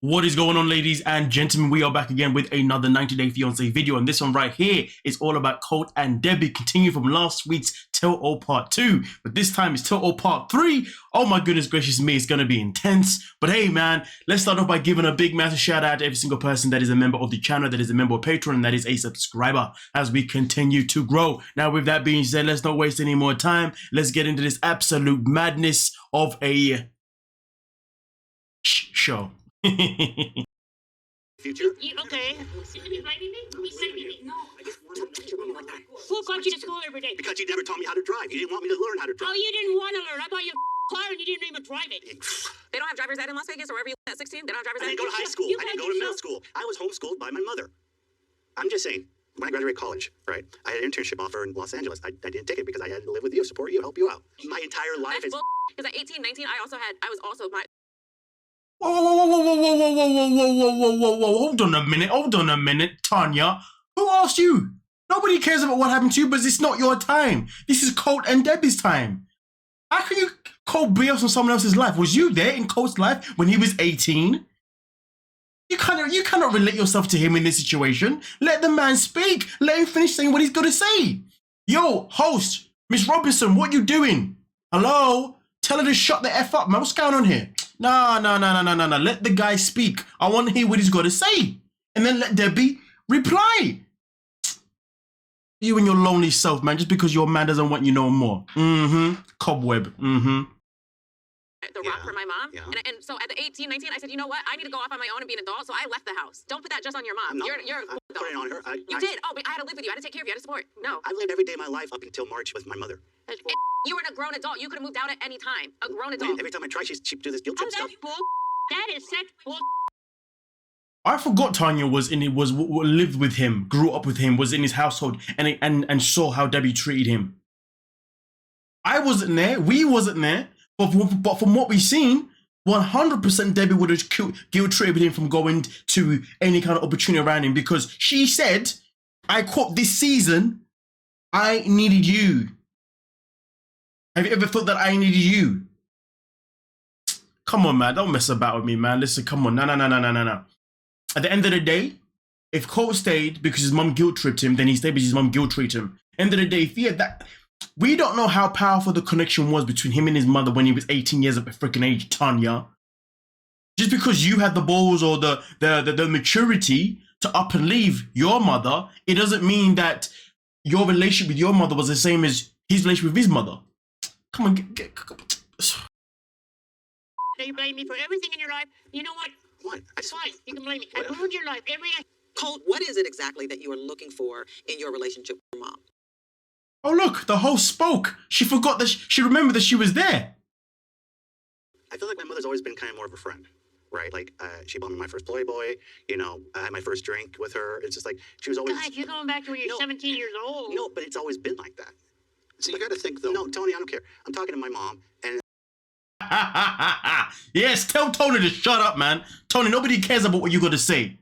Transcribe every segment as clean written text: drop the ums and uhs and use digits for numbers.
What is going on, ladies and gentlemen? We are back again with another 90-Day Fiance video, and this one right here is all about Colt and Debbie, continue from last week's Tell-All Part 2, but this time it's Tell-All Part 3. Oh my goodness gracious me, it's gonna be intense. But hey man, let's start off by giving a big massive shout out to every single person that is a member of the channel, that is a member of Patreon, and that is a subscriber as we continue to grow. Now with that being said, let's not waste any more time. Let's get into this absolute madness of a show. Future? Okay. You blaming me? You blaming me? No, I just want to look at your mom like that. Who got you to school every day? Because you never taught me how to drive. You didn't want me to learn how to Oh, drive. you didn't want to learn. I bought you a car and you didn't even drive it. They don't have driver's ed in Las Vegas or wherever you live at 16? They don't have driver's I ed? didn't go to high school. You I didn't got go to middle yourself- school. I was homeschooled by my mother. I'm just saying, when I graduated college, right, I had an internship offer in Los Angeles. I didn't take it because I had to live with you, support you, help you out. My entire life is... Because at 18, 19, I was also my... Whoa, hold on a minute, Tanya. Who asked you? Nobody cares about what happened to you, but it's not your time. This is Colt and Debbie's time. How can you call BS on someone else's life? Was you there in Colt's life when he was 18? You cannot relate yourself to him in this situation. Let the man speak. Let him finish saying what he's got to say. Yo, host, Miss Robinson, what you doing? Hello? Tell her to shut the F up, man. What's going on here? No. Let the guy speak. I want to hear what he's got to say. And then let Debbie reply. You and your lonely self, man, just because your man doesn't want you no more. Cobweb. The rock for my mom. Yeah. And so at the 18, 19, I said, you know what? I need to go off on my own and be an adult, so I left the house. Don't put that just on your mom. You're a I put it on her. You did. Oh, but I had to live with you. I had to take care of you. I had to support. No. I lived every day of my life up until March with my mother. That's You were a grown adult. You could have moved out at any time. A grown adult. Every time I try, she'd do this guilt trip stuff. bull. That is such bull. I forgot Tanya lived with him, grew up with him, was in his household, and saw how Debbie treated him. I wasn't there. We wasn't there. But from what we've seen, 100% Debbie would have guilt-tripped him from going to any kind of opportunity around him, because she said, I quote, this season, I needed you. Have you ever thought that I needed you? Come on, man. Don't mess about with me, man. Listen, come on. No. At the end of the day, if Colt stayed because his mum guilt-tripped him, then he stayed because his mum guilt-tripped him. End of the day, we don't know how powerful the connection was between him and his mother when he was 18 years of a freaking age, Tanya. Just because you had the balls or the maturity to up and leave your mother, it doesn't mean that your relationship with your mother was the same as his relationship with his mother. Come on, You blame me for everything in your life. You know what? What? Fine. You can blame me. I ruined your life. Colt, what is it exactly that you are looking for in your relationship with your mom? Oh look, the host spoke. She forgot that she remembered that she was there. I feel like my mother's always been kind of more of a friend, right? Like, she bought me my first Playboy, you know, I had my first drink with her. It's just like, she was always... God, you're going back to when you're 17 years old. No, but it's always been like that. So you got to think, though. No, Tony, I don't care. I'm talking to my mom, and... Yes, tell Tony to shut up, man. Tony, nobody cares about what you got to say.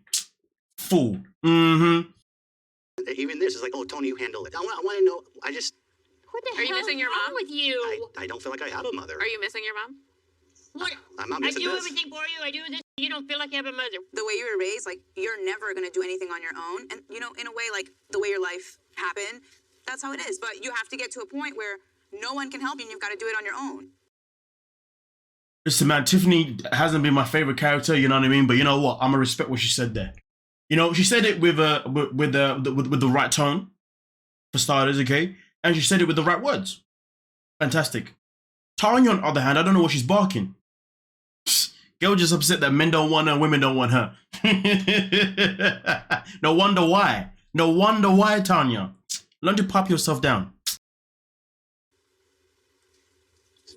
Fool. Even this is like, oh, Tony, you handle it. I want to know, What the Are you hell missing is your wrong mom? with you? I don't feel like I have a mother. Are you missing your mom? What? I'm not I missing do this. everything for you. I do this. You don't feel like you have a mother. The way you were raised, like, you're never going to do anything on your own. And, you know, in a way, like, the way your life happened, that's how it is. But you have to get to a point where no one can help you and you've got to do it on your own. Listen, man, Tiffany hasn't been my favorite character, you know what I mean? But you know what? I'm gonna respect what she said there. You know, she said it with the right tone, for starters, okay? And she said it with the right words. Fantastic. Tanya, on the other hand, I don't know what she's barking. Girl just upset that men don't want her, women don't want her. No wonder why. No wonder why, Tanya. Learn to pop yourself down.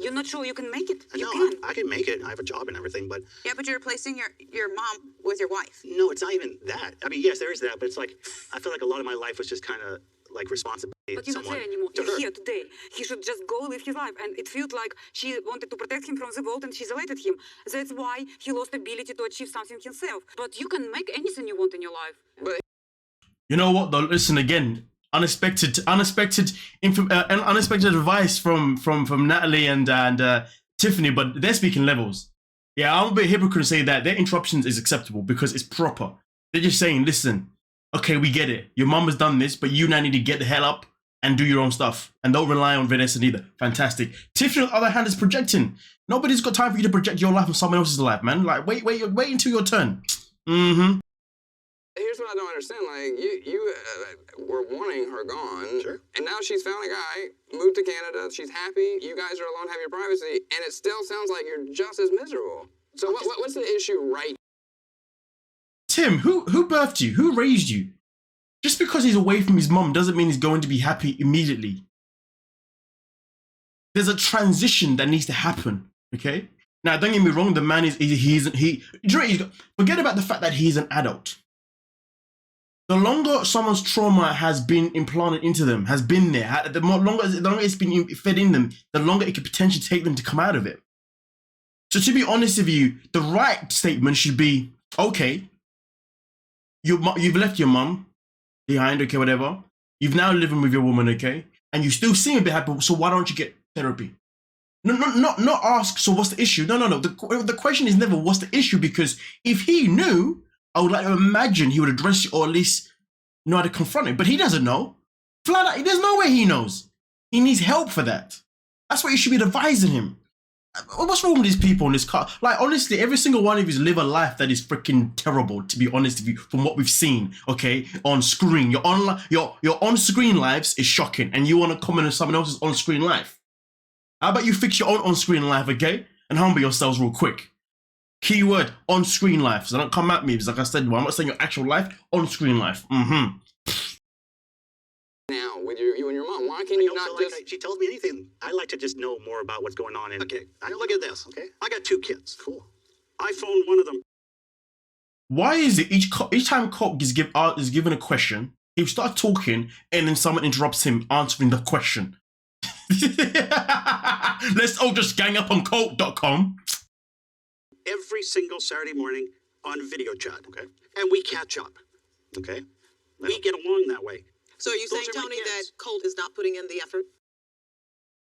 You're not sure you can make it. You No, can. I can make it. I have a job and everything, but Yeah, but you're replacing your mom with your wife. no, it's not even that. I mean, yes, there is that, but it's like, I feel like a lot of my life was just kind of like responsibility But to you're not someone. there anymore. to You're her. here today. He should just go live his life. And it felt like she wanted to protect him from the world and she isolated him. That's why he lost ability to achieve something himself. But you can make anything you want in your life. But You know what though? Listen again. Unexpected advice from Natalie and Tiffany, but they're speaking levels. Yeah, I'm a bit hypocrite to say that their interruptions is acceptable because it's proper. They're just saying, listen, okay, we get it. Your mum has done this, but you now need to get the hell up and do your own stuff. And don't rely on Vanessa either. Fantastic. Tiffany, on the other hand, is projecting. Nobody's got time for you to project your life on someone else's life, man. Like, wait until your turn. Mm-hmm. Here's what I don't understand. Like, you were wanting her gone. Sure. And now she's found a guy, moved to Canada, she's happy, you guys are alone, have your privacy, and it still sounds like you're just as miserable. So what's the issue right? Tim, who birthed you? Who raised you? Just because he's away from his mum doesn't mean he's going to be happy immediately. There's a transition that needs to happen, okay? Now, don't get me wrong, the man forget about the fact that he's an adult. The longer someone's trauma has been implanted into them, has been there, the longer it's been fed in them, the longer it could potentially take them to come out of it. So to be honest with you, the right statement should be, okay, you've left your mum behind, okay, whatever. You've now living with your woman, okay? And you still seem a bit happy, so why don't you get therapy? Not ask, so what's the issue? No. The question is never what's the issue, because if he knew, I would like to imagine he would address you or at least know how to confront it. But he doesn't know. Flat out, there's no way he knows. He needs help for that. That's what you should be advising him. What's wrong with these people in this car? Like, honestly, every single one of you live a life that is freaking terrible, to be honest with you, from what we've seen, okay, on screen. Your on-screen lives is shocking, and you want to comment on someone else's on-screen life. How about you fix your own on-screen life, okay? And humble yourselves real quick. Keyword, on-screen life. So don't come at me, because like I said, I'm not saying your actual life, on-screen life. Mm-hmm. Now, with you and your mom, why can't you not just... She tells me anything. I like to just know more about what's going on. Okay, look at this, okay? I got 2 kids. Cool. I phoned one of them. Why is it each time Colt is given a question, he'll start talking, and then someone interrupts him answering the question? Let's all just gang up on Colt.com. Every single Saturday morning on video chat, okay? And we catch up, okay? We get along that way. So are you saying, Tony, that Colt is not putting in the effort?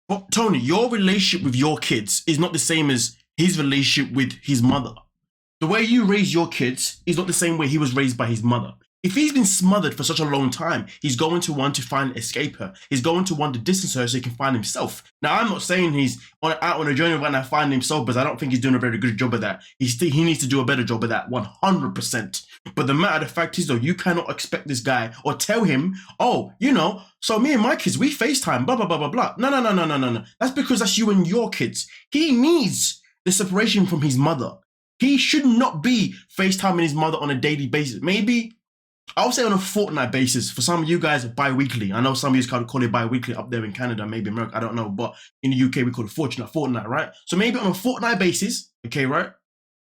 Well, Tony, your relationship with your kids is not the same as his relationship with his mother. The way you raise your kids is not the same way he was raised by his mother. If he's been smothered for such a long time, he's going to want to escape her. He's going to want to distance her so he can find himself. Now, I'm not saying he's out on a journey right now finding himself, because I don't think he's doing a very good job of that. He needs to do a better job of that, 100%. But the matter of the fact is, though, you cannot expect this guy or tell him, oh, so me and my kids, we FaceTime, blah, blah, blah, blah, blah. No. That's because that's you and your kids. He needs the separation from his mother. He should not be FaceTiming his mother on a daily basis. Maybe, I would say on a fortnight basis. For some of you guys, bi-weekly. I know some of you guys call it bi-weekly up there in Canada, maybe America, I don't know. But in the UK, we call it fortnight, right? So maybe on a fortnight basis, okay, right?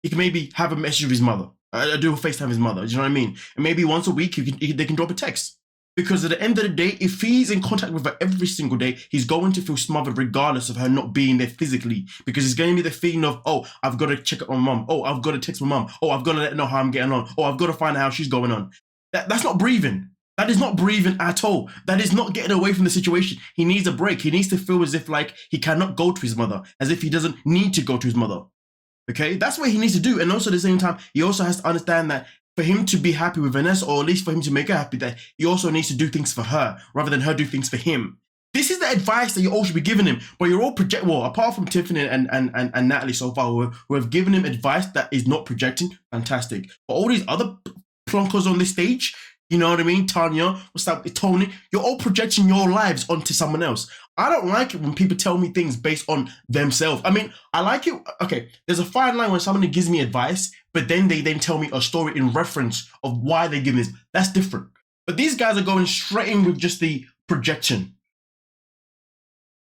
He can maybe have a message with his mother. Do a FaceTime with his mother, do you know what I mean? And maybe once a week, they can drop a text. Because at the end of the day, if he's in contact with her every single day, he's going to feel smothered regardless of her not being there physically. Because it's going to be the feeling of, oh, I've got to check up on mum. Oh, I've got to text my mum. Oh, I've got to let her know how I'm getting on. Oh, I've got to find out how she's going on. That's not breathing. That is not breathing at all. That is not getting away from the situation. He needs a break. He needs to feel as if like he cannot go to his mother, as if he doesn't need to go to his mother. Okay, that's what he needs to do. And also at the same time, he also has to understand that for him to be happy with Vanessa, or at least for him to make her happy, that he also needs to do things for her rather than her do things for him. This is the advice that you all should be giving him. But you're all apart from Tiffany and Natalie so far, who have given him advice that is not projecting, fantastic. But all these other plonkers on this stage, you know what I mean? Tanya, what's up, Tony? You're all projecting your lives onto someone else. I don't like it when people tell me things based on themselves. I mean, I like it. Okay, there's a fine line when somebody gives me advice, but then they tell me a story in reference of why they give this. That's different. But these guys are going straight in with just the projection.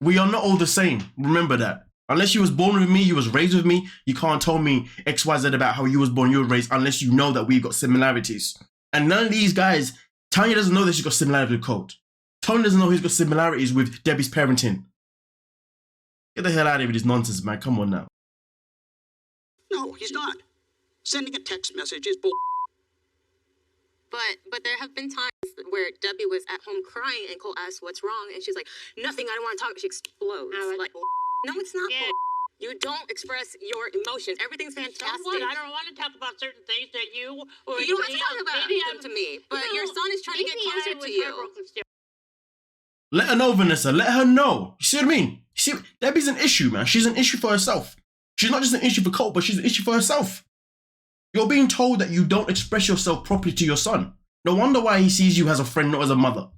We are not all the same. Remember that. Unless you was born with me, you was raised with me, you can't tell me XYZ about how you was born, you were raised, unless you know that we've got similarities. And none of these guys, Tanya doesn't know that she's got similarities with Colt. Tony doesn't know he's got similarities with Debbie's parenting. Get the hell out of here with this nonsense, man. Come on now. No, he's not. Sending a text message is bull. But there have been times where Debbie was at home crying and Cole asked what's wrong, and she's like, nothing, I don't want to talk. She explodes. Oh, like, no, it's not. Yeah. You don't express your emotion. Everything's fantastic. What? I don't want to talk about certain things that you or You don't have to talk about maybe them to me, but your son is trying to get maybe I closer was to you. heartbroken still. Let her know, Vanessa. Let her know. You see what I mean? You see, Debbie's an issue, man. She's an issue for herself. She's not just an issue for Colt, but she's an issue for herself. You're being told that you don't express yourself properly to your son. No wonder why he sees you as a friend, not as a mother.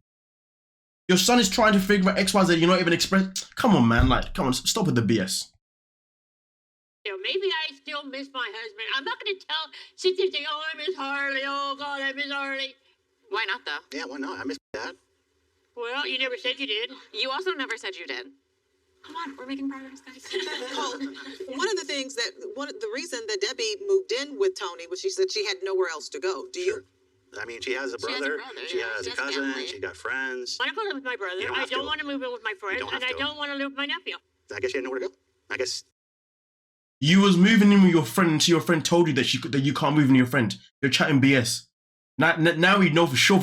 Your son is trying to figure out X, Y, Z. You're not even express. Come on, man. Like, come on. Stop with the BS. Maybe I still miss my husband. I'm not going to sit there and say, oh, I miss Harley. Oh, God, I miss Harley. Why not, though? Yeah, why not? I miss Dad. Well, you never said you did. You also never said you did. Come on, we're making progress, guys. Colt, one of the reason that Debbie moved in with Tony was she said she had nowhere else to go. Do you? I mean, she has a brother, she has a cousin, she got friends. I want to live with my brother. I don't want to move in with my friends, and I don't want to live with my nephew. I guess you had nowhere to go. I guess. You was moving in with your friend until your friend told you that you can't move in with your friend. You're chatting BS. Now we know for sure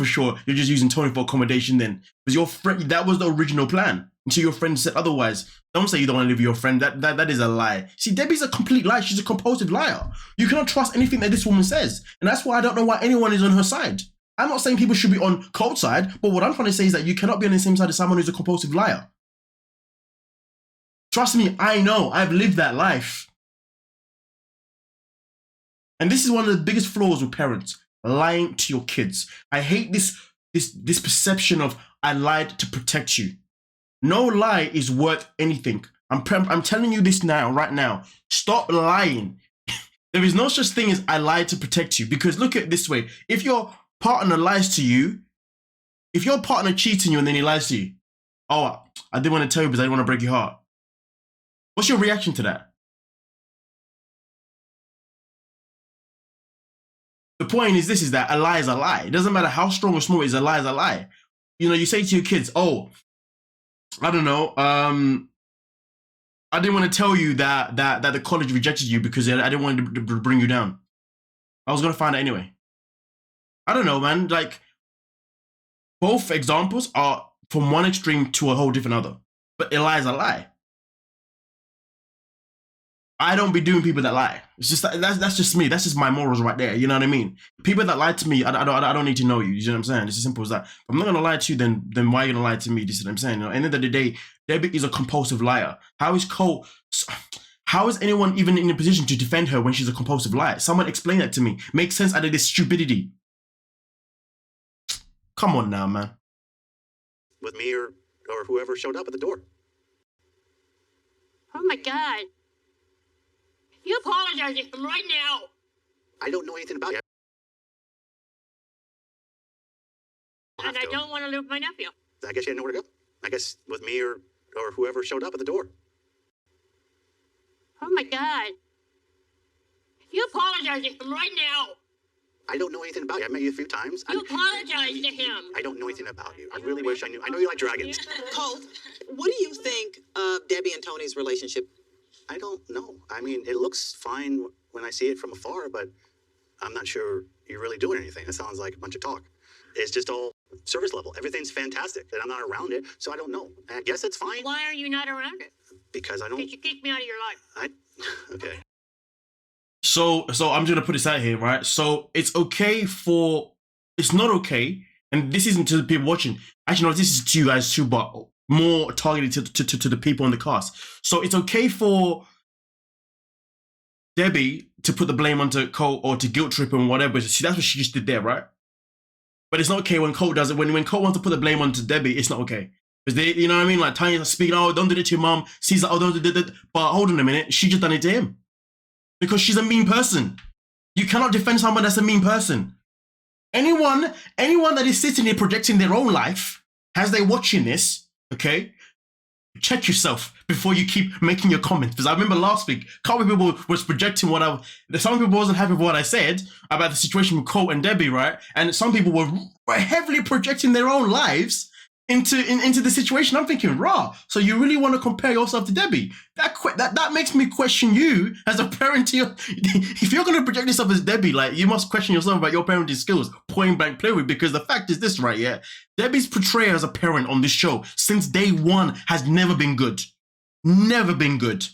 you're just using Tony for accommodation then. Because your friend, that was the original plan. Until your friend said otherwise. Don't say you don't want to live with your friend. That is a lie. See, Debbie's a complete lie. She's a compulsive liar. You cannot trust anything that this woman says. And that's why I don't know why anyone is on her side. I'm not saying people should be on Colt's side, but what I'm trying to say is that you cannot be on the same side as someone who's a compulsive liar. Trust me, I know. I've lived that life. And this is one of the biggest flaws with parents. Lying to your kids. I hate this perception of I lied to protect you. No lie is worth anything. I'm telling you this now, right now. Stop lying. There is no such thing as I lied to protect you. Because look at it this way. If your partner lies to you, if your partner cheats on you and then he lies to you, oh, I didn't want to tell you because I didn't want to break your heart. What's your reaction to that? The point is that a lie is a lie. It doesn't matter how strong or small it is, a lie is a lie. You know, you say to your kids, oh, I don't know, I didn't want to tell you that the college rejected you because I didn't want to bring you down. I was going to find out anyway. I don't know, man. Like, both examples are from one extreme to a whole different other. But a lie is a lie. I don't be doing people that lie. It's just that's just me. That's just my morals right there. You know what I mean? People that lie to me, I don't need to know you. You know what I'm saying? It's as simple as that. If I'm not gonna lie to you, then why are you gonna lie to me? This is what I'm saying. You know, at the end of the day, Debbie is a compulsive liar. How is anyone even in a position to defend her when she's a compulsive liar? Someone explain that to me. Make sense out of this stupidity. Come on now, man. With me or whoever showed up at the door. Oh my God. You apologize to him right now. I don't know anything about it. And I don't want to live with my nephew. I guess you had nowhere to go. I guess with me or whoever showed up at the door. Oh my God. You apologize to him right now. I don't know anything about you. I met you a few times. You apologize to him. I don't know anything about you. I really wish I knew. I know you like dragons. Colt, what do you think of Debbie and Tony's relationship? I don't know. I mean, it looks fine when I see it from afar, but I'm not sure you're really doing anything. It sounds like a bunch of talk. It's just all service level. Everything's fantastic, and I'm not around it, so I don't know. I guess it's fine. Why are you not around it? Because I don't. Because you kicked me out of your life. Okay. So I'm just gonna put this out here, right? So it's not okay, and this isn't to the people watching. Actually, no, this is to you guys too, but more targeted to the people in the cast. So it's okay for Debbie to put the blame onto Colt or to guilt trip and whatever. See, that's what she just did there, right? But it's not okay when Colt does it. When Colt wants to put the blame onto Debbie, it's not okay. Because they, you know what I mean? Like Tanya's speaking, oh, don't do it to your mom. Sees like, oh, don't do it. But hold on a minute, she just done it to him. Because she's a mean person. You cannot defend someone that's a mean person. Anyone that is sitting here projecting their own life, as they're watching this, okay, check yourself before you keep making your comments. Because I remember last week, a couple of people was projecting some people wasn't happy with what I said about the situation with Colt and Debbie, right? And some people were heavily projecting their own lives into the situation. I'm thinking, raw. So you really want to compare yourself to Debbie? That makes me question you as a parent. If you're going to project yourself as Debbie, like, you must question yourself about your parenting skills. Point blank period. Because the fact is this, right? Yeah, Debbie's portrayal as a parent on this show since day one has never been good. Never been good.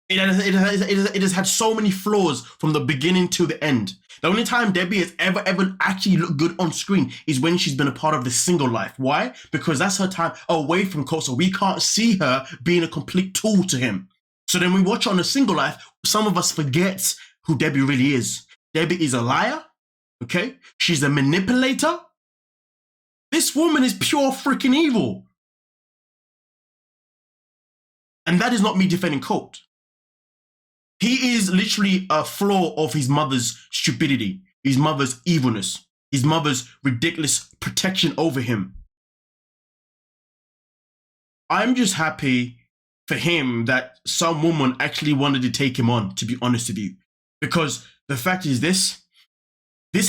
It has had so many flaws from the beginning to the end. The only time Debbie has ever actually looked good on screen is when she's been a part of the single life. Why? Because that's her time away from Colt, so we can't see her being a complete tool to him. So then we watch her on a single life, some of us forget who Debbie really is. Debbie is a liar, okay? She's a manipulator. This woman is pure freaking evil. And that is not me defending Colt. He is literally a flaw of his mother's stupidity, his mother's evilness, his mother's ridiculous protection over him. I'm just happy for him that some woman actually wanted to take him on, to be honest with you. Because the fact is this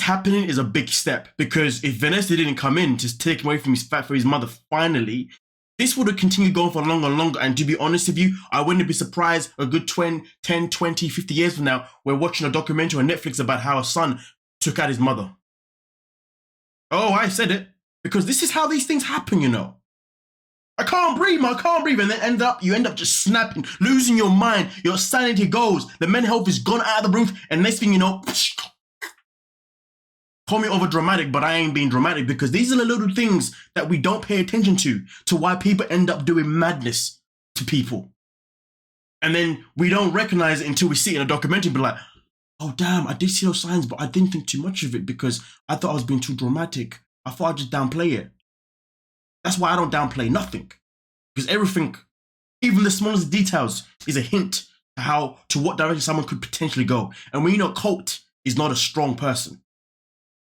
happening is a big step. Because if Vanessa didn't come in to take him away from his mother finally, this would have continued going for longer and longer. And to be honest with you, I wouldn't be surprised a good 10, 20, 50 years from now, we're watching a documentary on Netflix about how a son took out his mother. Oh, I said it. Because this is how these things happen, you know. I can't breathe, man, I can't breathe. And then you end up just snapping, losing your mind. Your sanity goes. The mental health is gone out of the roof. And next thing you know, call me over dramatic, but I ain't being dramatic because these are the little things that we don't pay attention to why people end up doing madness to people. And then we don't recognize it until we see it in a documentary and be like, oh damn, I did see those signs, but I didn't think too much of it because I thought I was being too dramatic. I thought I'd just downplay it. That's why I don't downplay nothing. Because everything, even the smallest details, is a hint to what direction someone could potentially go. And we know Colt is not a strong person.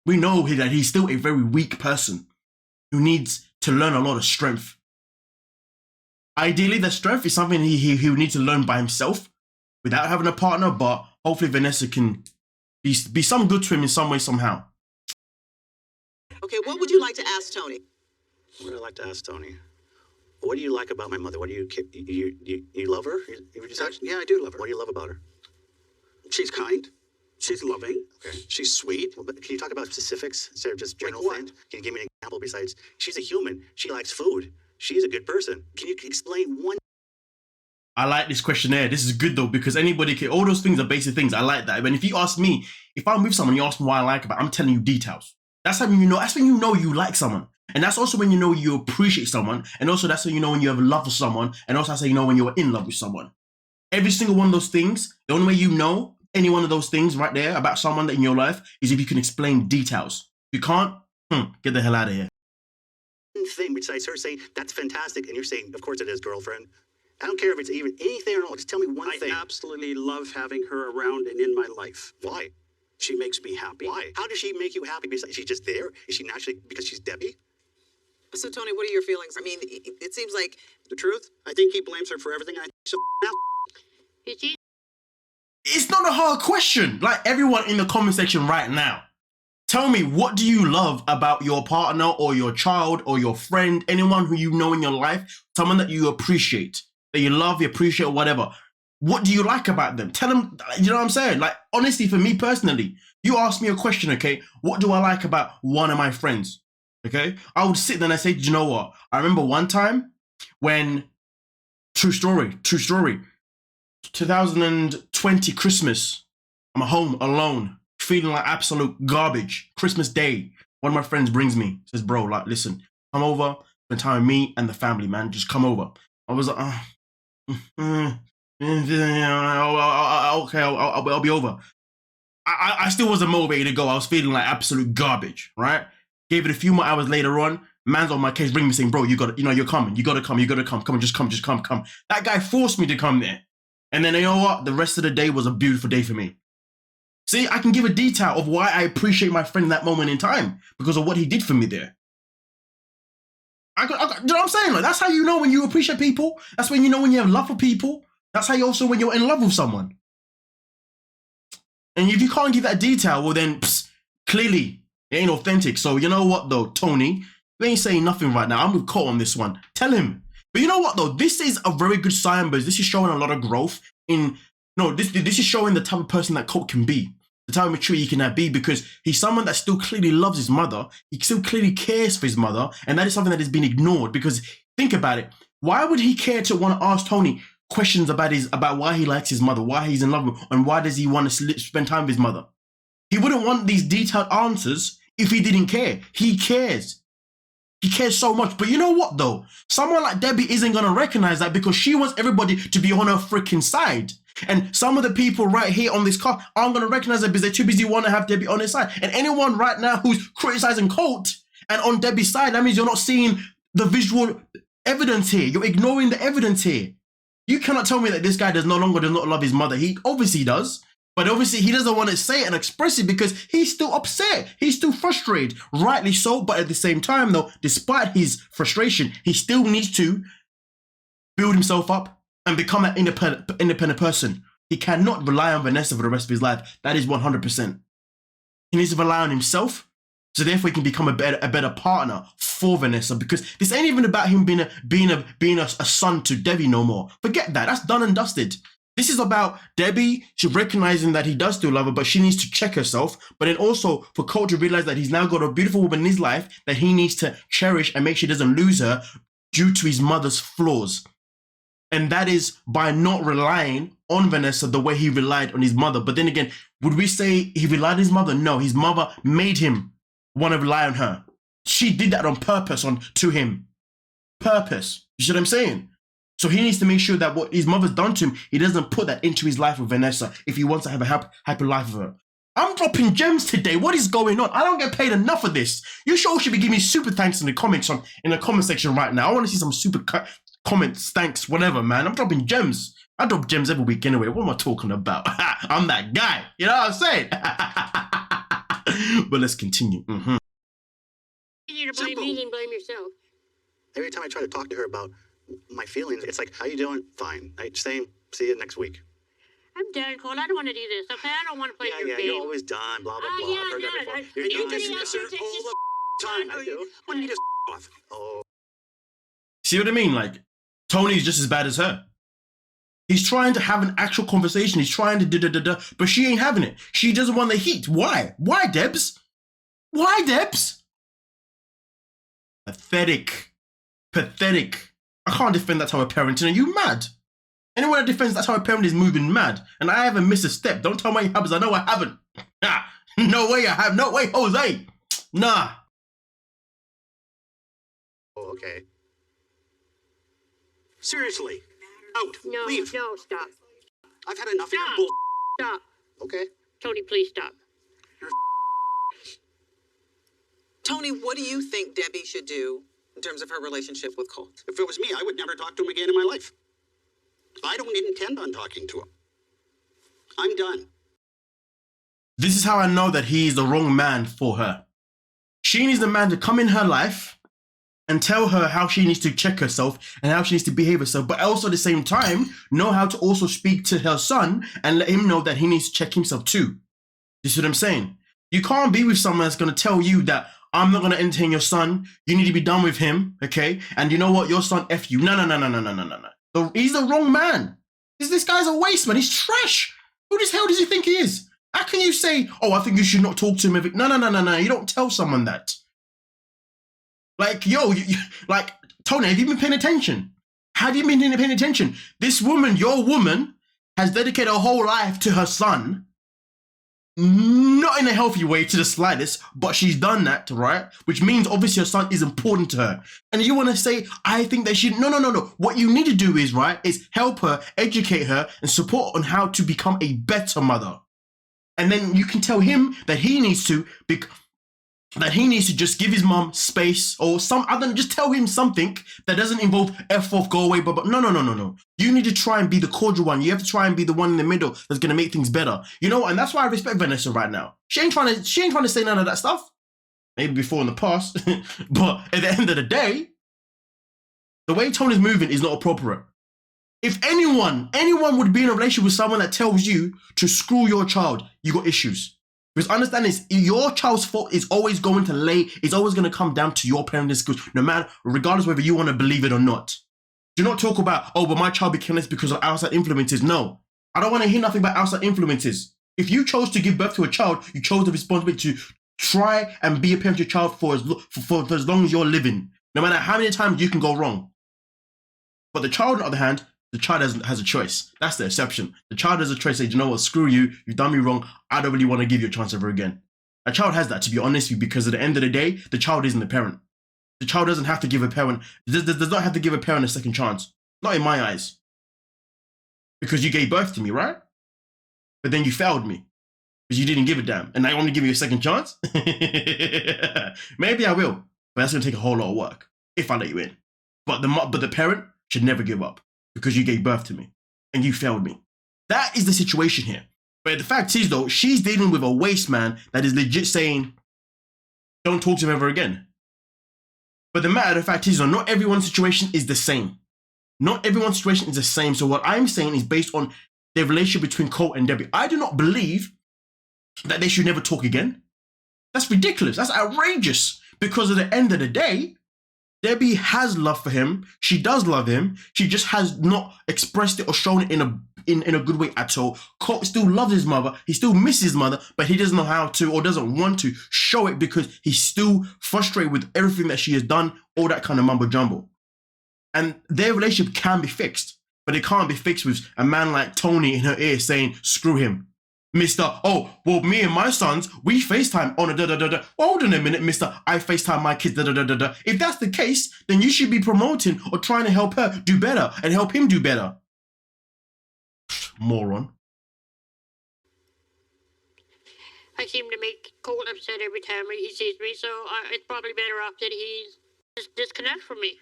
We know that he's still a very weak person who needs to learn a lot of strength. Ideally, the strength is something he would need to learn by himself without having a partner, but hopefully Vanessa can be some good to him in some way, somehow. Okay, what would you like to ask Tony? What would I like to ask Tony? What do you like about my mother? What do you love her? Yeah, I do love her. What do you love about her? She's kind. She's loving. Okay. She's sweet. Well, but can you talk about specifics instead of just general things? Can you give me an example besides she's a human? She likes food. She's a good person. Can you explain one? I like this questionnaire. This is good though, because anybody can, all those things are basic things. I like that. And if you ask me, if I'm with someone, you ask me what I like about, I'm telling you details. That's how you know, that's when you know you like someone. And that's also when you know you appreciate someone. And also that's when you know when you have love for someone. And also that's how you know when you're in love with someone. Every single one of those things, the only way you know any one of those things right there about someone in your life is if you can explain details. If you can't, get the hell out of here. Thing besides her saying, that's fantastic. And you're saying, of course it is, girlfriend. I don't care if it's even anything or not. Just tell me one thing. I absolutely love having her around and in my life. Why? She makes me happy. Why? How does she make you happy? Is she just there? Is she naturally, because she's Debbie? So, Tony, what are your feelings? I mean, it seems like... The truth? I think he blames her for everything. I think so now. It's not a hard question. Like everyone in the comment section right now, tell me, what do you love about your partner or your child or your friend, anyone who you know in your life, someone that you appreciate, that you love, you appreciate, or whatever. What do you like about them? Tell them, you know what I'm saying? Like, honestly, for me personally, you ask me a question, okay? What do I like about one of my friends? Okay? I would sit there and I say, do you know what? I remember one time when, true story, 2020 Christmas, I'm at home alone, feeling like absolute garbage. Christmas Day, one of my friends brings me, says, bro, like, listen, come over, spend time with me and the family, man. Just come over. I was like, okay, I'll be over. I still wasn't motivated to go. I was feeling like absolute garbage, right? Gave it a few more hours later on. Man's on my case, ring me saying, bro, you got, you know, you're coming. You got to come. Come on, just come. That guy forced me to come there. And then you know what? The rest of the day was a beautiful day for me. See, I can give a detail of why I appreciate my friend in that moment in time because of what he did for me there. You know what I'm saying? Like, that's how you know when you appreciate people. That's when you know when you have love for people. That's how you also when you're in love with someone. And if you can't give that detail, well then, clearly, it ain't authentic. So you know what though, Tony? You ain't saying nothing right now. I'm with Colt on this one. Tell him. But you know what though? This is a very good sign, but this is showing a lot of growth in... No, this is showing the type of person that Colt can be. The type of maturity he can be because he's someone that still clearly loves his mother. He still clearly cares for his mother. And that is something that has been ignored because think about it. Why would he care to want to ask Tony, questions about why he likes his mother, why he's in love with her, and why does he want to spend time with his mother. He wouldn't want these detailed answers if he didn't care. He cares. He cares so much. But you know what, though? Someone like Debbie isn't going to recognize that because she wants everybody to be on her freaking side. And some of the people right here on this car aren't going to recognize it because they're too busy wanting to have Debbie on their side. And anyone right now who's criticizing Colt and on Debbie's side, that means you're not seeing the visual evidence here. You're ignoring the evidence here. You cannot tell me that this guy does not love his mother. He obviously does. But obviously he doesn't want to say it and express it because he's still upset. He's still frustrated. Rightly so. But at the same time, though, despite his frustration, he still needs to build himself up and become an independent person. He cannot rely on Vanessa for the rest of his life. That is 100%. He needs to rely on himself. So therefore he can become a better partner for Vanessa, because this ain't even about him being a son to Debbie no more. Forget that. That's done and dusted. This is about Debbie. She's recognizing that he does still love her, but she needs to check herself. But then also for Colt to realize that he's now got a beautiful woman in his life that he needs to cherish and make sure he doesn't lose her due to his mother's flaws. And that is by not relying on Vanessa the way he relied on his mother. But then again, would we say he relied on his mother? No, his mother made him want to rely on her. She did that on purpose to him. Purpose. You see what I'm saying? So he needs to make sure that what his mother's done to him, he doesn't put that into his life with Vanessa if he wants to have a happy life with her. I'm dropping gems today. What is going on? I don't get paid enough for this. You should be giving me super thanks in the comments in the comment section right now. I want to see some super comments, thanks, whatever, man. I'm dropping gems. I drop gems every week anyway. What am I talking about? I'm that guy. You know what I'm saying? But let's continue. Easier to blame me than blame yourself. Every time I try to talk to her about my feelings, it's like, how you doing? Fine. Same. See you next week. I'm done, Colt. I don't want to do this, okay? I don't want to play your game. You're always done, blah, blah, blah. Yeah, I've heard that before. You're you done. do Yes, sir. All the time. I do. When you just off. Oh. See what I mean? Like, Tony's just as bad as her. He's trying to have an actual conversation. He's trying to but she ain't having it. She doesn't want the heat. Why? Why, Debs? Why, Debs? Pathetic. Pathetic. I can't defend that type of parenting. Are you mad? Anyone that defends that type of parent is moving mad. And I haven't missed a step. Don't tell me it happens. I know I haven't. Nah. No way I have. No way, Jose. Nah. Oh, okay. Seriously. Out. No, Leave. no, stop. I've had enough of your Stop. bull. Stop. Okay. Tony, please stop. Tony, what do you think Debbie should do in terms of her relationship with Colt? If it was me, I would never talk to him again in my life. I don't intend on talking to him. I'm done. This is how I know that he is the wrong man for her. She needs the man to come in her life and tell her how she needs to check herself and how she needs to behave herself, but also at the same time, know how to also speak to her son and let him know that he needs to check himself too. You see what I'm saying? You can't be with someone that's going to tell you that I'm not going to entertain your son. You need to be done with him, okay? And you know what? Your son F you. No. He's the wrong man. This guy's a waste, man. He's trash. Who the hell does he think he is? How can you say, oh, I think you should not talk to him? No. You don't tell someone that. Like, yo, like, Tony, have you been paying attention? Have you been paying attention? This woman, your woman, has dedicated her whole life to her son. Not in a healthy way to the slightest, but she's done that, right? Which means obviously her son is important to her. And you want to say, I think that she, no. What you need to do is, right, is help her, educate her, and support on how to become a better mother. And then you can tell him that he needs to just give his mom space or just tell him something that doesn't involve F off, go away, but no. You need to try and be the cordial one. You have to try and be the one in the middle that's going to make things better. You know, and that's why I respect Vanessa right now. She ain't trying to say none of that stuff. Maybe before in the past, but at the end of the day, the way Tony's moving is not appropriate. If anyone would be in a relationship with someone that tells you to screw your child, you got issues. Because understand this, your child's fault is always going to come down to your parenting skills, regardless whether you want to believe it or not. Do not talk about, oh, but my child became this because of outside influences. No, I don't want to hear nothing about outside influences. If you chose to give birth to a child, you chose the responsibility to try and be a parent to your child for as long as you're living, no matter how many times you can go wrong. But the child, on the other hand, The child has a choice. That's the exception. The child has a choice. Say, you know what? Screw you. You've done me wrong. I don't really want to give you a chance ever again. A child has that, to be honest with you, because at the end of the day, the child isn't the parent. The child doesn't have to give a parent, does not have to give a parent a second chance. Not in my eyes. Because you gave birth to me, right? But then you failed me. Because you didn't give a damn. And I only give you a second chance? Maybe I will. But that's going to take a whole lot of work. If I let you in. But the parent should never give up. Because you gave birth to me. And you failed me. That is the situation here. But the fact is, though, she's dealing with a waste man that is legit saying, don't talk to him ever again. But the matter of fact is, though, not everyone's situation is the same. Not everyone's situation is the same. So what I'm saying is based on the relationship between Colt and Debbie. I do not believe that they should never talk again. That's ridiculous. That's outrageous. Because at the end of the day, Debbie has love for him. She does love him. She just has not expressed it or shown it in a good way at all. Colt still loves his mother. He still misses his mother, but he doesn't know how to or doesn't want to show it because he's still frustrated with everything that she has done, all that kind of mumbo jumbo. And their relationship can be fixed, but it can't be fixed with a man like Tony in her ear saying, screw him. Mr. Oh, well, me and my sons, we FaceTime on a da-da-da-da. Well, hold on a minute, Mr. I FaceTime my kids, da-da-da-da-da. If that's the case, then you should be promoting or trying to help her do better and help him do better. Moron. I seem to make Colt upset every time he sees me, so it's probably better off that he's just disconnect from me.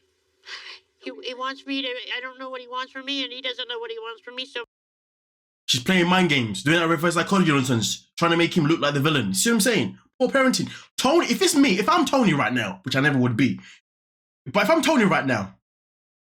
He wants me to, I don't know what he wants from me, and he doesn't know what he wants from me, so... She's playing mind games, doing that reverse psychology nonsense, trying to make him look like the villain. See what I'm saying? Poor parenting. Tony, if it's me, if I'm Tony right now, which I never would be, but if I'm Tony right now,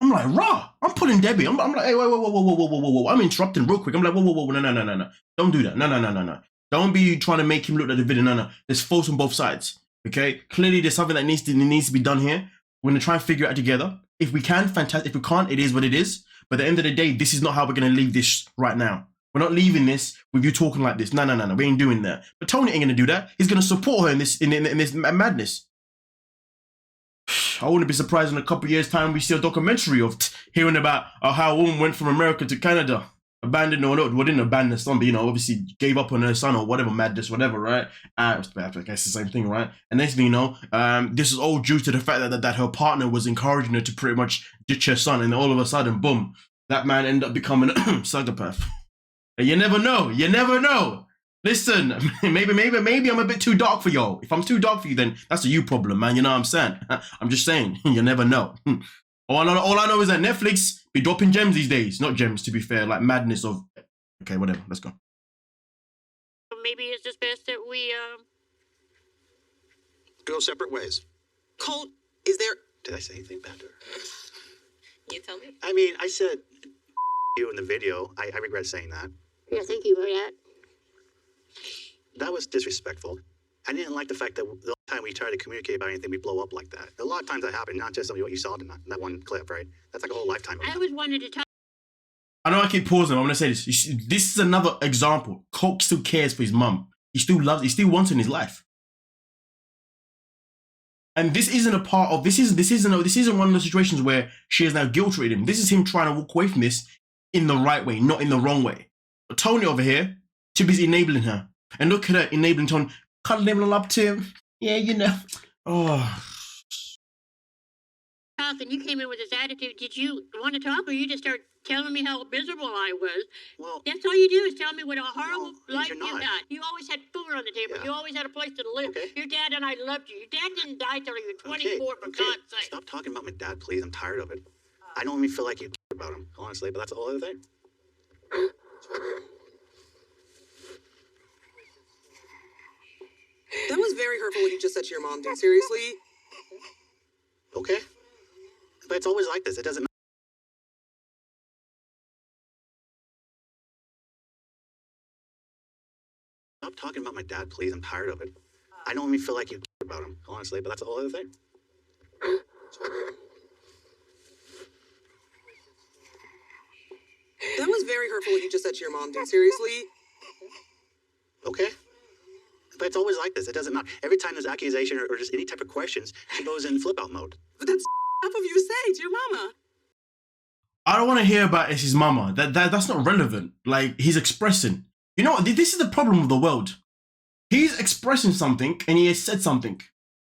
I'm like, rah, I'm pulling Debbie. I'm like, hey, whoa. I'm interrupting real quick. I'm like, whoa, no. Don't do that. No. Don't be trying to make him look like the villain. No. There's faults on both sides, okay? Clearly, there's something that needs to be done here. We're going to try and figure it out together. If we can, fantastic. If we can't, it is what it is. But at the end of the day, this is not how we're going to leave this right now. We're not leaving this with you talking like this. No. We ain't doing that. But Tony ain't going to do that. He's going to support her in this madness. I wouldn't be surprised in a couple of years' time we see a documentary of hearing about how a woman went from America to Canada, abandoned or not, didn't abandon her son, but obviously gave up on her son or whatever, madness, whatever, right? I guess the same thing, right? And next thing you know, this is all due to the fact that her partner was encouraging her to pretty much ditch her son, and all of a sudden, boom, that man ended up becoming a psychopath. And you never know. Listen, maybe I'm a bit too dark for y'all. If I'm too dark for you, then that's a you problem, man. You know what I'm saying? I'm just saying, you never know. All I know is that Netflix be dropping gems these days. Not gems, to be fair, like madness of... Okay, whatever, let's go. Maybe it's just best that we, Go separate ways. Colt, is there... Did I say anything bad to her? You tell me. I mean, I said you in the video. I regret saying that. yeah, thank you for that. That was disrespectful. I didn't like the fact that the time we try to communicate about anything, we blow up like that. A lot of times that happened, not just what you saw in that one clip, right? That's like a whole lifetime. I always wanted to tell... I know I keep pausing, I'm going to say this. This is another example. Colt still cares for his mum. He still loves, he still wants in his life. And this isn't a part of, this isn't one of the situations where she has now guilt-ridden him. This is him trying to walk away from this in the right way, not in the wrong way. But Tony over here, too busy enabling her. And look at her enabling Tony, cuddling him up to him. Yeah, you know. Oh. And you came in with this attitude. Did you want to talk, or you just start telling me how miserable I was? Well, that's all you do is tell me what a horrible life you're you not. got. You always had food on the table. Yeah. You always had a place to live. Okay. Your dad and I loved you. Your dad didn't die till you were 24, for okay. God's sake. Stop talking about my dad, please. I'm tired of it. I don't even feel like you care about him, honestly, but that's a whole other thing. That was very hurtful what you just said to your mom, dude. Seriously? Okay. But it's always like this. It doesn't matter. Stop talking about my dad, please. I'm tired of it. I don't even feel like you care about him, honestly, but that's a whole other thing. That was very hurtful what you just said to your mom, dude. Seriously? Okay. But it's always like this. It doesn't matter. Every time there's accusation or just any type of questions, she goes in flip-out mode. But that's up of you to say to your mama. I don't want to hear about it's his mama. That's not relevant. Like, he's expressing. You know what? This is the problem with the world. He's expressing something and he has said something.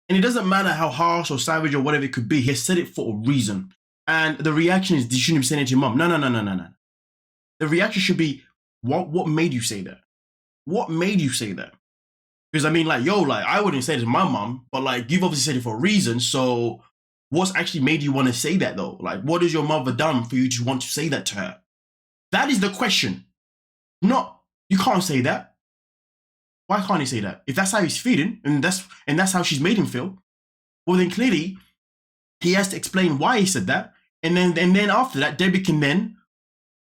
And it doesn't matter how harsh or savage or whatever it could be. He has said it for a reason. And the reaction is, you shouldn't be saying it to your mom. No. The reaction should be, what made you say that? What made you say that? Because I mean, like, yo, like, I wouldn't say it to my mom, but like, you've obviously said it for a reason. So what's actually made you want to say that though? Like, what has your mother done for you to want to say that to her? That is the question. Not, you can't say that. Why can't he say that? If that's how he's feeling, and that's how she's made him feel, well then clearly he has to explain why he said that. And then after that, Debbie can then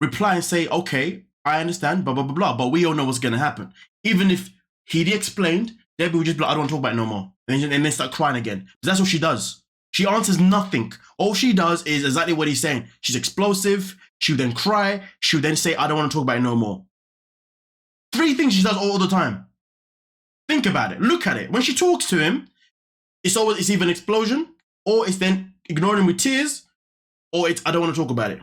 reply and say, okay, I understand, blah, blah, blah, blah, but we all know what's gonna happen. Even if he explained, Debbie would just be like, I don't want to talk about it no more. And then start crying again. That's what she does. She answers nothing. All she does is exactly what he's saying. She's explosive. She would then cry. She would then say, I don't want to talk about it no more. 3 things she does all the time. Think about it. Look at it. When she talks to him, it's either an explosion, or it's then ignoring him with tears, or it's I don't want to talk about it.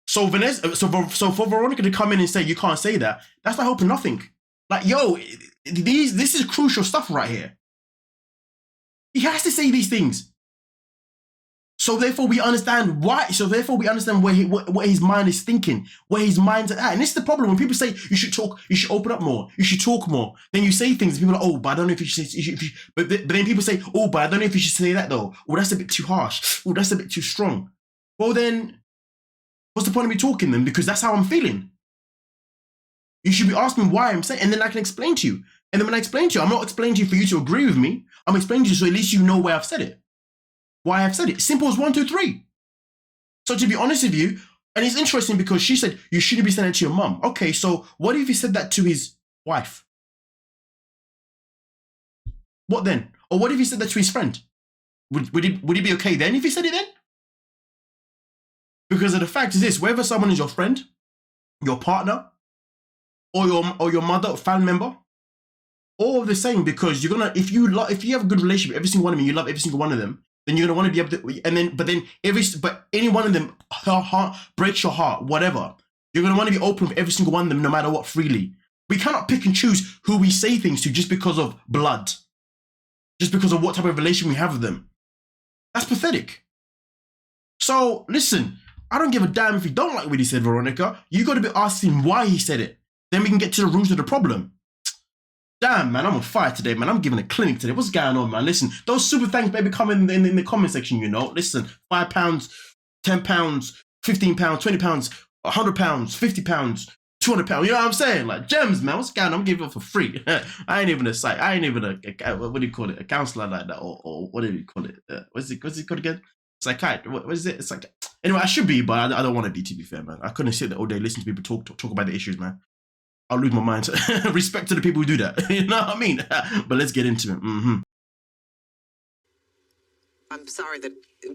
So for Veronica to come in and say you can't say that, that's not helping nothing. Like, yo, this is crucial stuff right here. He has to say these things. So therefore we understand why. So therefore we understand where his mind is thinking, where his mind's at. And this is the problem when people say you should talk, you should open up more, you should talk more. Then you say things, and people are like, oh, but I don't know if you should say. But then people say, oh, but I don't know if you should say that though. Oh, that's a bit too harsh. Oh, that's a bit too strong. Well then, what's the point of me talking then? Because that's how I'm feeling. You should be asking why I'm saying, and then I can explain to you. And then when I explain to you, I'm not explaining to you for you to agree with me. I'm explaining to you so at least you know where I've said it. Why I've said it. Simple as 1, 2, 3. So to be honest with you, and it's interesting because she said, you shouldn't be saying it to your mum. Okay, so what if he said that to his wife? What then? Or what if he said that to his friend? Would it be okay then if he said it then? Because of the fact is this, whether someone is your friend, your partner, or your mother or family member, all the same, because you're gonna, if you have a good relationship with every single one of them, you love every single one of them, then you're gonna want to be able to, but any one of them, her heart breaks your heart, whatever. You're gonna want to be open with every single one of them, no matter what, freely. We cannot pick and choose who we say things to just because of blood, just because of what type of relation we have with them. That's pathetic. So listen, I don't give a damn if you don't like what he said, Veronica. You got to be asking why he said it. Then we can get to the root of the problem. Damn, man, I'm on fire today, man. I'm giving a clinic today. What's going on, man? Listen, those super thanks, baby, come in the comment section, you know. Listen, £5, £10, £15, £20, £100, £50, £200. You know what I'm saying? Like, gems, man. What's going on? I'm giving it for free. I ain't even a site. I ain't even a what do you call it? A counselor like that, or what do you call it? What's it called again? Psychiatrist. What is it? It's like, anyway, I should be, but I don't want to be, to be fair, man. I couldn't sit there all day listening to people talk about the issues, man. I'll lose my mind. Respect to the people who do that. You know what I mean? But let's get into it. I'm sorry that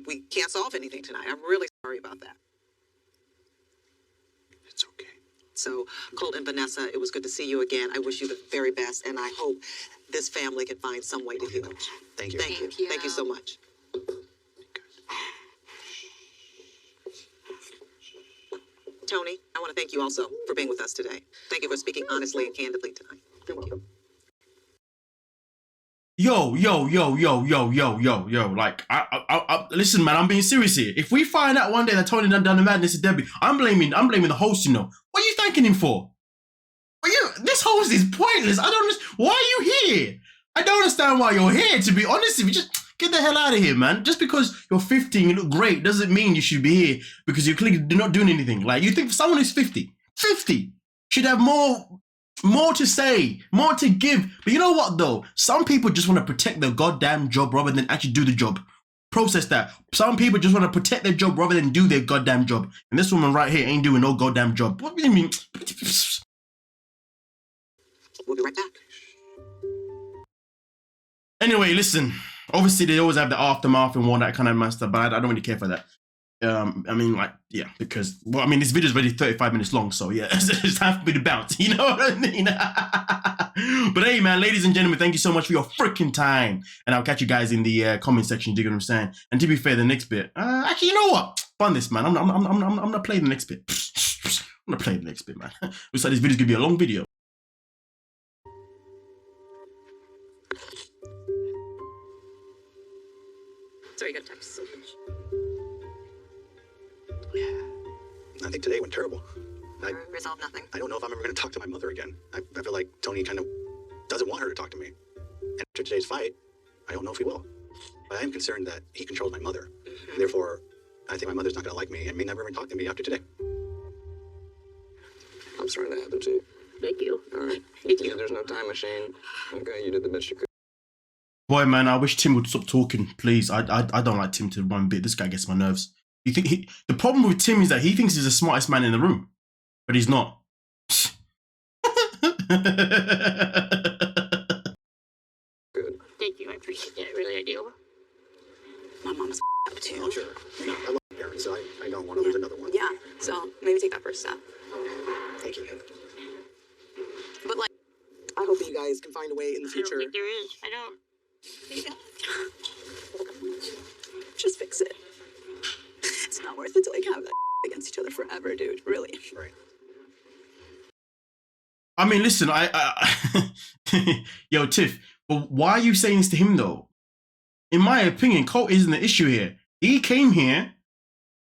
we can't solve anything tonight. I'm really sorry about that. It's okay. So, Colt and Vanessa, it was good to see you again. I wish you the very best, and I hope this family can find some way to heal. Thank you. Thank you. Thank you so much. Tony, I want to thank you also for being with us today. Thank you for speaking honestly and candidly tonight. Thank you. Yo. Like, I listen, man, I'm being serious here. If we find out one day that Tony done the madness to Debbie, I'm blaming the host, you know. What are you thanking him for? This host is pointless. I don't understand. Why are you here? I don't understand why you're here, to be honest with you. Just get the hell out of here, man. Just because you're 15, you look great, doesn't mean you should be here because you're clearly not doing anything. Like, you think someone who's 50 should have more to say, more to give. But you know what, though? Some people just want to protect their goddamn job rather than actually do the job. Process that. Some people just want to protect their job rather than do their goddamn job. And this woman right here ain't doing no goddamn job. What do you mean? We'll be right back. Anyway, listen. Obviously, they always have the aftermath and all that kind of stuff, but I don't really care for that. I mean, like, yeah, because, well, I mean, this video is already 35 minutes long, so yeah, it's time for me to bounce, you know what I mean? But hey, man, ladies and gentlemen, thank you so much for your freaking time, and I'll catch you guys in the comment section, you dig what I'm saying? And to be fair, the next bit, actually, you know what? Fun this, man. I'm not playing the next bit. I'm not playing the next bit, man. Looks like this video's gonna be a long video. Sorry, you got text so much. I think today went terrible. I Resolve nothing. I don't know if I'm ever going to talk to my mother again. I feel like Tony kind of doesn't want her to talk to me. And after today's fight, I don't know if he will. But I am concerned that he controls my mother. Therefore, I think my mother's not going to like me and may never even talk to me after today. I'm sorry that happened to you. Thank you. All right. Thank you. There's no time machine. Okay, you did the best you could. Boy, man, I wish Tim would stop talking, please. I don't like Tim to one bit. This guy gets my nerves. The problem with Tim is that he thinks he's the smartest man in the room, but he's not. Good. Thank you. I appreciate that. Really, I do. My mom's up too. Oh, sure. You know, I love parents, so I don't want to lose another one. Yeah, so maybe take that first step. Thank you. But like, I hope that you guys can find a way in the I don't future. think there is. I don't. just fix it. It's not worth it to like have that against each other forever, dude. Really. Right. I mean, listen, yo, Tiff, but why are you saying this to him though? In my opinion, Colt isn't the issue here. He came here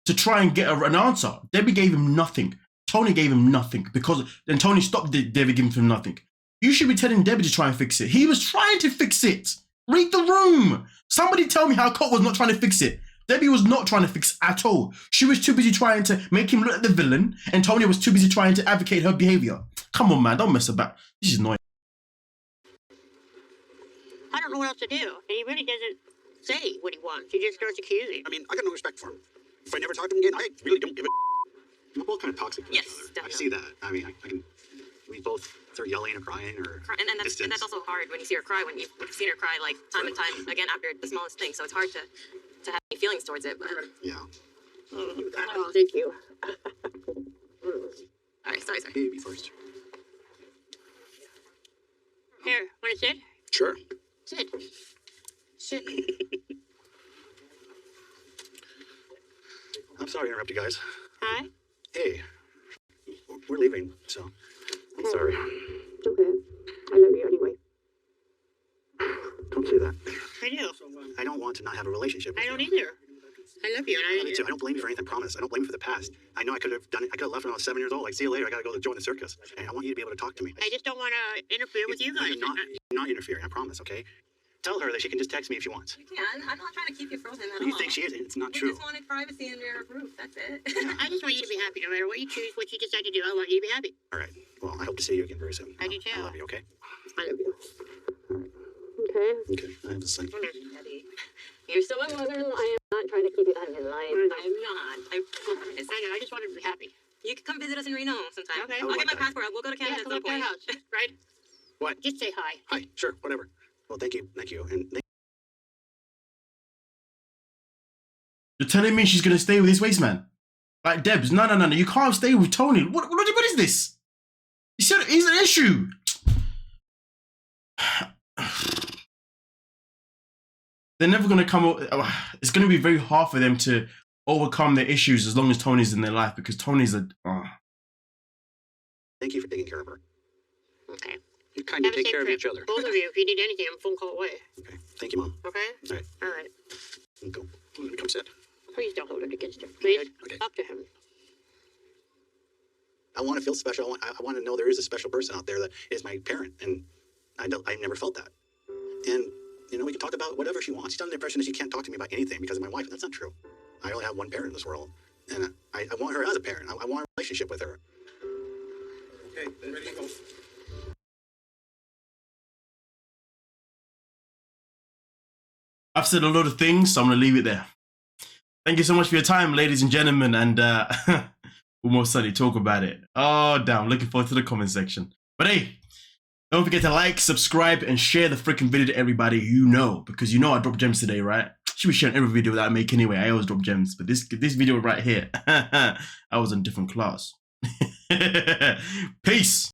to try and get an answer. Debbie gave him nothing. Tony gave him nothing because then Tony stopped Debbie giving him nothing. You should be telling Debbie to try and fix it. He was trying to fix it. Read the room. Somebody tell me how Colt was not trying to fix it. Debbie was not trying to fix at all. She was too busy trying to make him look like the villain, and Tony was too busy trying to advocate her behavior. Come on, man, don't mess about. This is annoying. I don't know what else to do. And he really doesn't say what he wants. He just starts accusing. I mean, I got no respect for him. If I never talk to him again, I really don't give a. We're both kind of toxic to each Yes, other. definitely. I see that. I mean, I can. We both start yelling or crying or And that's also hard when you see her cry, when you've seen her cry like time and time again after the smallest thing. So it's hard to have any feelings towards it. But Yeah. Oh, thank you. all right, sorry. Baby first. Here, want to sit? Sure. Sit. Sit. I'm sorry to interrupt you guys. Hi. Hey, we're leaving, so I'm sorry. It's okay. I love you anyway. Don't say that. I do. I don't want to not have a relationship with I don't you. either. I love you, and I love you too. I don't blame you for anything, I promise. I don't blame you for the past. I know I could have done it. I could have left when I was 7 years old. Like, see you later. I got to go join the circus. And I want you to be able to talk to me. I just don't want to interfere with you guys. You're not interfering, I promise, okay? Tell her that she can just text me if she wants. You can. I'm not trying to keep you from him at all. You think she is? It's not You true. just wanted privacy under your roof. That's it. I just want you to be happy. No matter what you choose, what you decide to do, I want you to be happy. All right. Well, I hope to see you again very soon. I do too. I love you, okay? I love you. Okay. Okay. I have a son. Daddy, you're still my mother. I am not trying to keep you out of your life. I'm not. I promise. I know. I just wanted to be happy. You can come visit us in Reno sometime. Okay. I would I'll get love my that. passport. We'll go to Canada Yeah, at come some up to our point. house, right? What? Just say hi. Hi. Sure. Whatever. Well, thank you. Thank you. And You're telling me she's gonna stay with this waste man? Like Debs, no. You can't stay with Tony. What is this? You said he's an issue. They're never gonna come up. It's gonna be very hard for them to overcome their issues as long as Tony's in their life, because Tony's a. thank you for taking care of her. Okay. You kind of Have a take safe care of trip. each other. Both of you, if you need anything, I'm a phone call away. Okay. Thank you, Mom. Okay? All right. All right. Go. Come sit. Please don't hold it against him. Please Okay. talk to him. I want to feel special. I want to know there is a special person out there that is my parent, and I never felt that. And you know, we can talk about whatever she wants. She's under the impression that she can't talk to me about anything because of my wife. That's not true. I only have one parent in this world, and I want her as a parent. I want a relationship with her. Okay, ready to go. I've said a lot of things, so I'm gonna leave it there. Thank you so much for your time, ladies and gentlemen, and we'll most certainly talk about it. Oh, damn, looking forward to the comment section. But hey, don't forget to like, subscribe, and share the freaking video to everybody you know, because you know I dropped gems today, right? Should be sharing every video that I make anyway. I always drop gems, but this video right here, I was in a different class. Peace.